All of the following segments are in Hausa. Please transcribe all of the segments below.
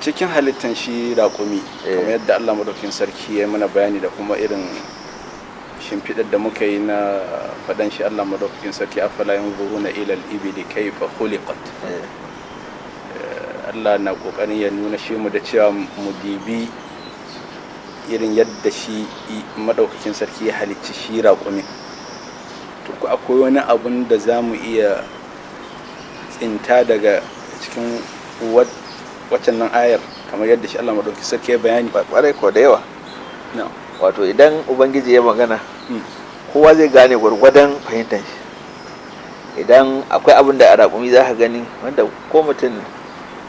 cikin halittan shi raƙumi kamar yadda Allah madaukakin sarki ya mana bayani da kuma irin shimfiɗar da muka yi na faɗan shi Allah madaukakin sarki afala yanzuruna ila al-ibli kayfa khuliqat. Allah na kokarin ya nuna shi mu da cewa mu dibi irin yadda shi madaukakin sarki ya halicci shi raƙumi. To akwai wani abun da za mu iya tsinta daga cikin waccan nan ayar kamar yadda shi Allah madaukakin sarki ya bayani? Kwarai ko da yawa. Wato idan ubangiji ya magana kowa zai gane gwargwadon fahimtar shi. Idan akwai abin da a raƙumi za ka gani wanda ko mutum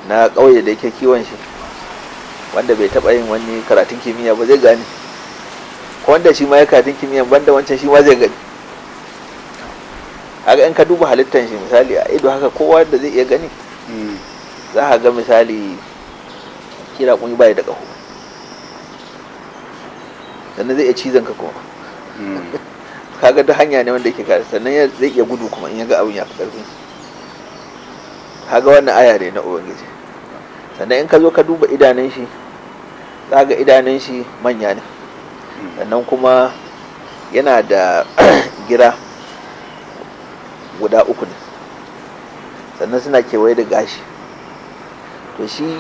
na ƙauye da yake kiwon shi wanda bai taɓa yin wani karatun kimiyya ba zai gane, ko wanda shi ma ya karatun kimiyya banda wancan shi ma zai gani. Haka in ka duba halittar shi misali a ido haka kowa da zai iya gani za ka ga misali kira kunyi bai da ƙaho, sannan zai iya cizon ka kuma kaga duk hanya ne wanda yake kare, sannan zai iya gudu kuma in ya ga abin ya fi ƙarfin. Kaga wannan aya ne na ubangiji. Sannan in ka zo ka duba idanun shi za ga idanun shi manya ne, sannan kuma yana da gira guda uku ne, sannan suna kewaye da gashi. To shi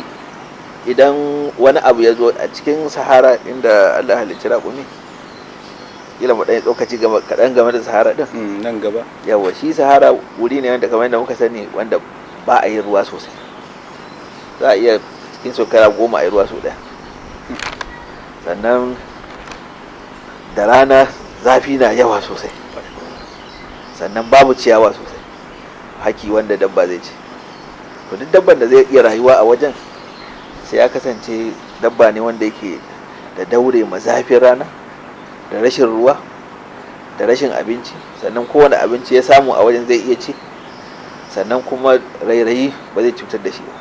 idan wani abu ya zo a cikin sahara inda Allah halicci raƙumi, kila mu ɗan tsokaci kaɗan game da sahara ɗin nan gaba. Yawa, shi sahara wuri ne wanda kamar yadda muka sani wanda ba a yi ruwa sosai. Za a iya cikin shekara 10 a yi ruwa sau ɗaya. Sannan da rana zafi na yawa sosai, sannan babu ciyawa sosai, haki wanda dabba zai ci. To duk dabban da zai iya rayuwa a wajen sai ya kasance dabba ne wanda yake da daure ma zafin rana da rashin ruwa da rashin abinci, sannan kowane abinci ya samu a wajen zai iya ci, sannan kuma rairayi ba zai cutar da shi ba.